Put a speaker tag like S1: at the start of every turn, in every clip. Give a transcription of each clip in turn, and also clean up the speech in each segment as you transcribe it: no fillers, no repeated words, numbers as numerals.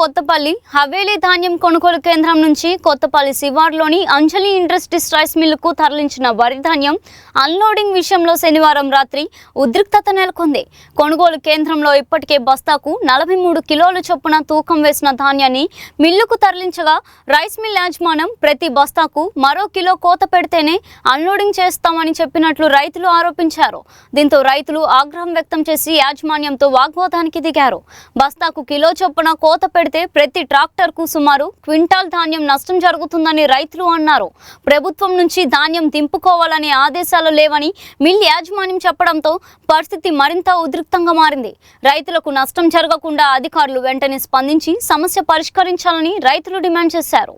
S1: కొత్తపల్లి హవేలీ ధాన్యం కొనుగోలు కేంద్రం నుంచి కొత్తపల్లి శివార్లోని అంజలి ఇండస్ట్రీస్ రైస్ మిల్లుకు తరలించిన వరి ధాన్యం అన్లోడింగ్ విషయంలో శనివారం రాత్రి ఉద్రిక్తత నెలకొంది. కొనుగోలు కేంద్రంలో ఇప్పటికే బస్తాకు 43 కిలోల చొప్పున తూకం వేసిన ధాన్యాన్ని మిల్లుకు తరలించగా రైస్ మిల్ యాజమాన్యం ప్రతి బస్తాకు మరో కిలో కోత పెడితేనే అన్లోడింగ్ చేస్తామని చెప్పినట్లు రైతులు ఆరోపించారు. దీంతో రైతులు ఆగ్రహం వ్యక్తం చేసి యాజమాన్యంతో వాగ్వాదానికి దిగారు. బస్తాకు కిలో చొప్పున కోత పెడితే ప్రతి ట్రాక్టర్ కు సుమారు క్వింటాల్ ధాన్యం నష్టం జరుగుతుందని రైతులు అన్నారు. ప్రభుత్వం నుంచి ధాన్యం దింపుకోవాలనే ఆదేశాలు లేవని మిల్ యాజమాన్యం చెప్పడంతో పరిస్థితి మరింత ఉద్రిక్తంగా మారింది. రైతులకు నష్టం జరగకుండా అధికారులు వెంటనే స్పందించి సమస్య పరిష్కరించాలని రైతులు డిమాండ్ చేశారు.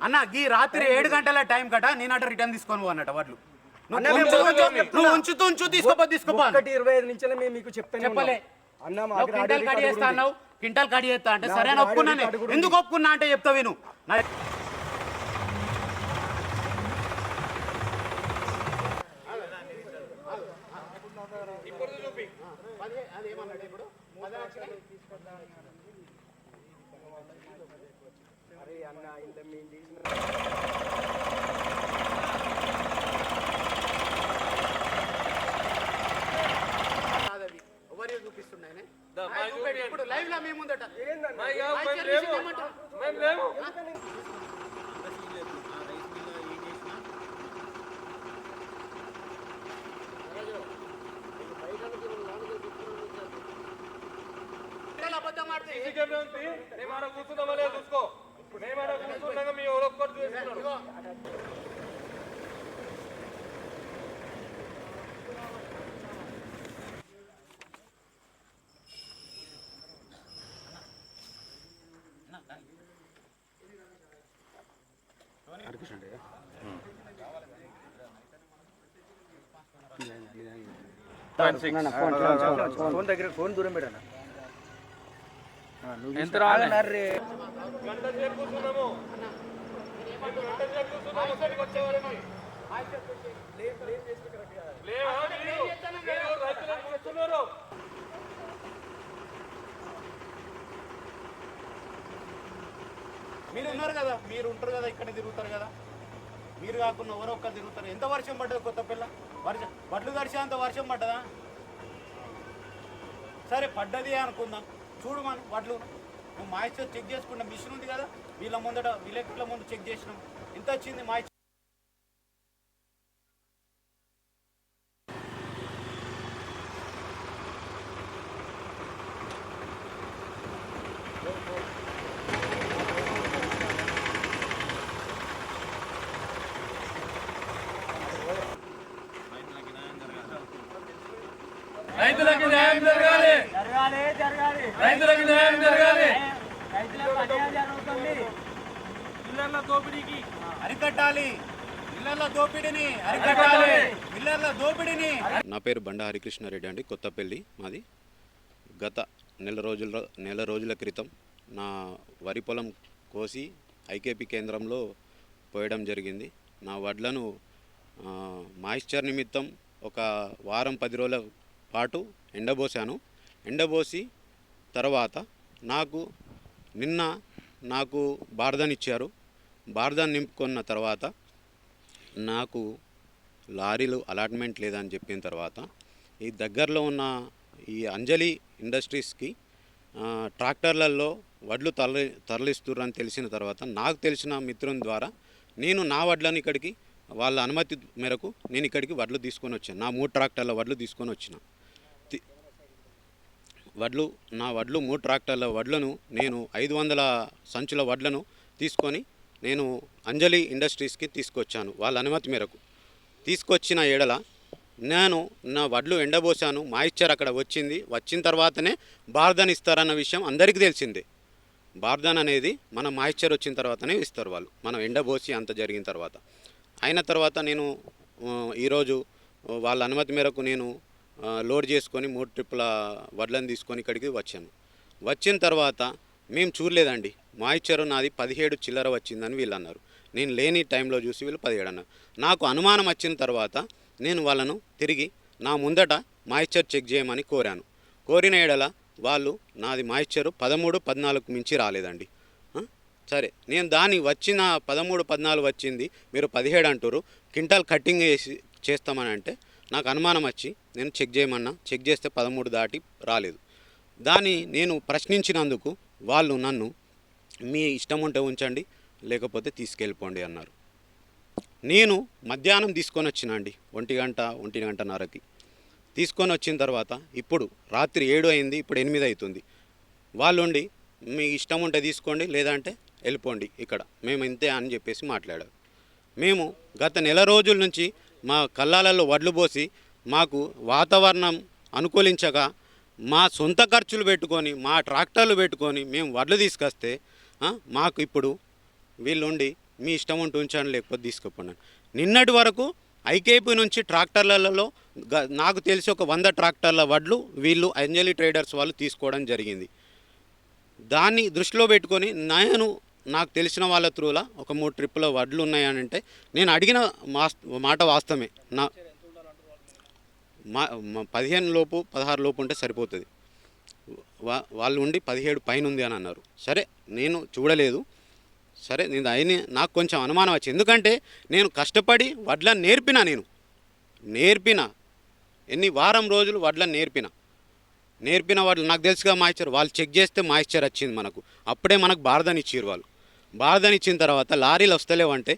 S2: అన్న ఈ రాత్రి 7 గంటల టైం కట నేనట రిటర్న్ తీసుకొని పోనట వడ్లు నువ్వు ఉంచు తీసుకోపో
S3: 1:25 నుంచి మేము మీకు చెప్పలే
S2: క్వింటాల్ కడి చేస్తా అంటే సరే అని ఒప్పుకున్నాను. ఎందుకు ఒప్పుకున్నా అంటే చెప్తా విను. ఇప్పుడు లైవ్ లో మీ ముందట అబద్ధం ఆడితే
S3: చూసుకో మీ ఫోన్ దగ్గర ఫోన్ దూరం పెట్టాను. ఎంత రాగనర్రే గంట సేపు కూర్చున్నాము.
S2: మీరు ఉన్నారు కదా, మీరు ఉంటారు కదా, ఇక్కడ తిరుగుతారు కదా, మీరు కాకుండా ఎవరో ఒక్కరు తిరుగుతారు. ఎంత వర్షం పడ్డది కొత్తపిల్ల? వర్షం వడ్లు తడిచే అంత వర్షం పడ్డదా? సరే పడ్డది అనుకుందాం, చూడు మనం వడ్లు నువ్వు మాయిశ్చర్ చెక్ చేసుకున్న మిషన్ ఉంది కదా, వీళ్ళ ముందట విలేకరుల ముందు చెక్ చేసినాం. ఎంత వచ్చింది మాయిశ్చర్?
S3: రైతులకు న్యాయం జరగాలి, రైతులకు న్యాయం జరగాలి. ఇళ్ల దోపిడీకి
S2: అరికట్టాలి, ఇళ్ల దోపిడీని అరికట్టాలి, ఇళ్ల దోపిడీని.
S4: నా పేరు బండా హరికృష్ణారెడ్డి అండి, కొత్తపల్లి మాది. గత నెల రోజుల క్రితం నా వరి పొలం కోసి ఐకేపీ కేంద్రంలో పోయడం జరిగింది. నా వడ్లను మాయిశ్చర్ నిమిత్తం ఒక వారం 10 రోజుల పాటు ఎండబోసాను. ఎండబోసి తర్వాత నిన్న నాకు బార్దాన్ ఇచ్చారు. బార్దాన్ నింపుకున్న తర్వాత నాకు లారీలు అలాట్మెంట్ లేదని చెప్పిన తర్వాత ఈ దగ్గరలో ఉన్న ఈ అంజలి ఇండస్ట్రీస్కి ట్రాక్టర్లలో వడ్లు తరలిస్తుర్రని తెలిసిన తర్వాత నాకు తెలిసిన మిత్రుని ద్వారా నేను నా వడ్లను ఇక్కడికి వాళ్ళ అనుమతి మేరకు నేను ఇక్కడికి వడ్లు తీసుకొని వచ్చాను. నా 3 ట్రాక్టర్ల వడ్లు తీసుకొని వచ్చిన. నా వడ్లు 3 ట్రాక్టర్ల వడ్లను నేను 500 సంచుల వడ్లను తీసుకొని నేను అంజలి ఇండస్ట్రీస్కి తీసుకొచ్చాను. వాళ్ళ అనుమతి మేరకు తీసుకొచ్చిన ఎడల నేను నా వడ్లు ఎండబోసాను. మాయిశ్చర్ అక్కడ వచ్చిన తర్వాతనే బార్దాన్ ఇస్తారన్న విషయం అందరికీ తెలిసిందే. బార్దాన్ అనేది మన మాయిశ్చర్ వచ్చిన తర్వాతనే ఇస్తారు వాళ్ళు, మనం ఎండబోసి అంత జరిగిన తర్వాత. అయిన తర్వాత నేను ఈరోజు వాళ్ళ అనుమతి మేరకు నేను లోడ్ చేసుకొని 3 ట్రిప్పుల వడ్లను తీసుకొని ఇక్కడికి వచ్చాను. వచ్చిన తర్వాత మేము చూడలేదండి, మాయిశ్చర్ నాది 17 చిల్లర వచ్చిందని వీళ్ళు అన్నారు. నేను లేని టైంలో చూసి వీళ్ళు 17 అన్నారు. నాకు అనుమానం వచ్చిన తర్వాత నేను వాళ్ళను తిరిగి నా ముందట మాయిశ్చర్ చెక్ చేయమని కోరాను. కోరిన ఎడల వాళ్ళు నాది మాయిశ్చరు 13, 14 మించి రాలేదండి. సరే, నేను దాన్ని వచ్చిన 13, 14 వచ్చింది, మీరు 17 అంటారు, క్వింటాల్ కట్టింగ్ చేస్తామని అంటే నాకు అనుమానం వచ్చి నేను చెక్ చేయమన్నా. చెక్ చేస్తే 13 దాటి రాలేదు. దాన్ని నేను ప్రశ్నించినందుకు వాళ్ళు నన్ను మీ ఇష్టం ఉంటే ఉంచండి, లేకపోతే తీసుకెళ్ళిపోండి అన్నారు. నేను మధ్యాహ్నం తీసుకొని వచ్చిన అండి, 1:00-1:30కి తీసుకొని వచ్చిన తర్వాత ఇప్పుడు రాత్రి 7 అయింది, ఇప్పుడు 8 అవుతుంది. వాళ్ళు ఉండి మీ ఇష్టం ఉంటే తీసుకోండి, లేదంటే వెళ్ళిపోండి, ఇక్కడ మేము ఇంతే అని చెప్పేసి మాట్లాడారు. మేము గత నెల రోజుల నుంచి మా కళ్ళాలలో వడ్లు పోసి మాకు వాతావరణం అనుకూలించక మా సొంత ఖర్చులు పెట్టుకొని మా ట్రాక్టర్లు పెట్టుకొని మేము వడ్లు తీసుకొస్తే మాకు ఇప్పుడు వీళ్ళుండి మీ ఇష్టం ఉంటూ ఉంచండి, లేకపోతే తీసుకుపోండి. నిన్నటి వరకు ఐకేపీ నుంచి ట్రాక్టర్లలో నాకు తెలిసి ఒక 100 ట్రాక్టర్ల వడ్లు వీళ్ళు అంజలి ట్రేడర్స్ వాళ్ళు తీసుకోవడం జరిగింది. దాన్ని దృష్టిలో పెట్టుకొని నాకు తెలిసిన వాళ్ళ త్రూలా ఒక 3 ట్రిప్పుల వడ్లు ఉన్నాయని అంటే నేను అడిగిన మాట వాస్తవమే. 15 లోపు 16 లోపు ఉంటే సరిపోతుంది. వాళ్ళు ఉండి 17 పైన ఉంది అని అన్నారు. సరే, నేను చూడలేదు. సరే, నాకు కొంచెం అనుమానం వచ్చింది. ఎందుకంటే నేను కష్టపడి వడ్లను నేర్పిన ఎన్ని వారం రోజులు వడ్లను నేర్పిన వడ్లు నాకు తెలుసుగా మాయిశ్చర్. వాళ్ళు చెక్ చేస్తే మాయిశ్చర్ వచ్చింది మనకు. అప్పుడే మనకు బార్దని ఇచ్చారు వాళ్ళు. బార్దని ఇచ్చిన తర్వాత లారీలు వస్తలేవంటే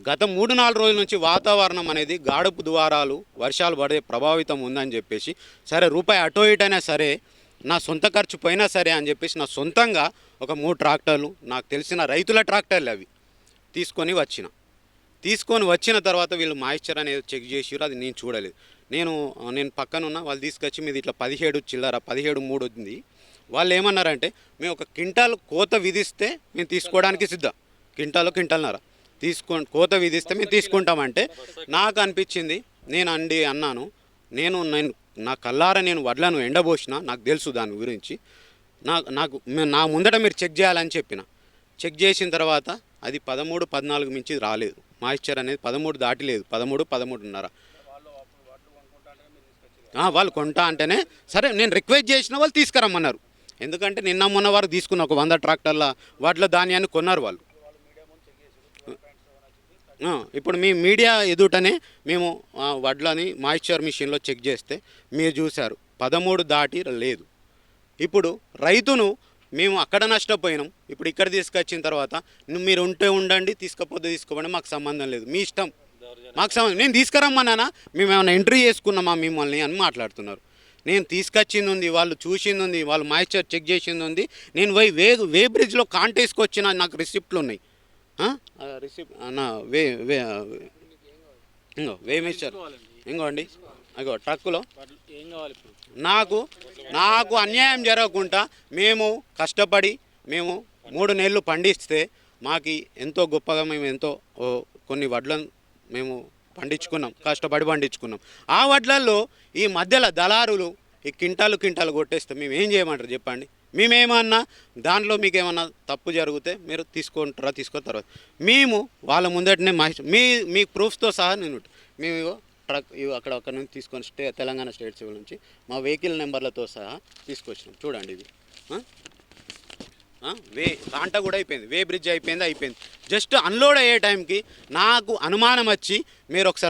S4: గత 3-4 రోజుల నుంచి వాతావరణం అనేది గాడుపు ద్వారాలు వర్షాలు పడే ప్రభావితం ఉందని చెప్పేసి, సరే రూపాయి అటో ఇటైనా సరే నా సొంత ఖర్చు పోయినా సరే అని చెప్పేసి నా సొంతంగా ఒక 3 ట్రాక్టర్లు, నాకు తెలిసిన రైతుల ట్రాక్టర్లు అవి తీసుకొని వచ్చిన తర్వాత వీళ్ళు మాయిశ్చర్ అనేది చెక్ చేసిరు. అది నేను చూడలేదు. నేను పక్కనున్న వాళ్ళు తీసుకొచ్చి మీది ఇట్లా 17 చిల్లర 17.3 ఉంది. వాళ్ళు ఏమన్నారంటే మేము ఒక క్వింటాల్ కోత విధిస్తే మేము తీసుకోవడానికి సిద్ధం, క్వింటాల్నర కోత విధిస్తే మేము తీసుకుంటామంటే నాకు అనిపించింది. అన్నాను నేను నా కల్లారా నేను వడ్లను ఎండబోసిన, నాకు తెలుసు దాని గురించి. నా ముందట మీరు చెక్ చేయాలని చెప్పిన. చెక్ చేసిన తర్వాత అది 13, 14 మించి రాలేదు. మాయిశ్చర్ అనేది 13 దాటి లేదు, 13, 13.5. వాళ్ళు కొంటా అంటేనే సరే నేను రిక్వెస్ట్ చేసిన వాళ్ళు తీసుకురమ్మన్నారు. ఎందుకంటే నిన్న మొన్న వారు తీసుకున్న ఒక 100 ట్రాక్టర్ల వడ్ల ధాన్యాన్ని కొన్నారు వాళ్ళు. ఇప్పుడు మీ మీడియా ఎదుటనే మేము వడ్లని మాయిశ్చర్ మిషన్లో చెక్ చేస్తే మీరు చూశారు 13 దాటి లేదు. ఇప్పుడు రైతును మేము అక్కడ నష్టపోయినాం. ఇప్పుడు ఇక్కడ తీసుకొచ్చిన తర్వాత మీరు ఉంటే ఉండండి, తీసుకపోతే తీసుకోండి, మాకు సంబంధం లేదు, మీ ఇష్టం, మాకు సంబంధం. నేను తీసుకురమ్మన్నానా, మేము ఏమైనా ఎంట్రీ చేసుకున్నామా మిమ్మల్ని అని మాట్లాడుతున్నారు. నేను తీసుకొచ్చింది ఉంది, వాళ్ళు చూసింది ఉంది, వాళ్ళు మాయిశ్చర్ చెక్ చేసింది ఉంది. నేను వే బ్రిడ్జ్లో కాంటేసుకొచ్చిన నాకు రిసిప్ట్లు ఉన్నాయి. రిసిప్ట్ వే మిస్టర్ ఇంకోండి ట్రక్కులో నాకు అన్యాయం జరగకుండా మేము కష్టపడి 3 నెలలు పండిస్తే మాకు ఎంతో గొప్పగా మేము ఎంతో కొన్ని వడ్లను మేము కష్టపడి పండించుకున్నాం. ఆ వడ్లల్లో ఈ మధ్యలో దళారులు ఈ క్వింటాలు కొట్టేస్తే మేము ఏం చేయమంటారు చెప్పండి? మేమేమన్నా దాంట్లో మీకు ఏమన్నా తప్పు జరిగితే మీరు తీసుకున్న తర్వాత మేము వాళ్ళ ముందటనే మీ ప్రూఫ్స్తో సహా మేము ట్రక్ అక్కడ నుంచి తీసుకొని తెలంగాణ స్టేట్ సివిల్ నుంచి మా వెహికల్ నెంబర్లతో సహా తీసుకొచ్చినాం. చూడండి ఇది కాంట కూడా అయిపోయింది, వే బ్రిడ్జ్ అయిపోయింది. జస్ట్ అన్లోడ్ అయ్యే టైంకి నాకు అనుమానం వచ్చి మీరు ఒకసారి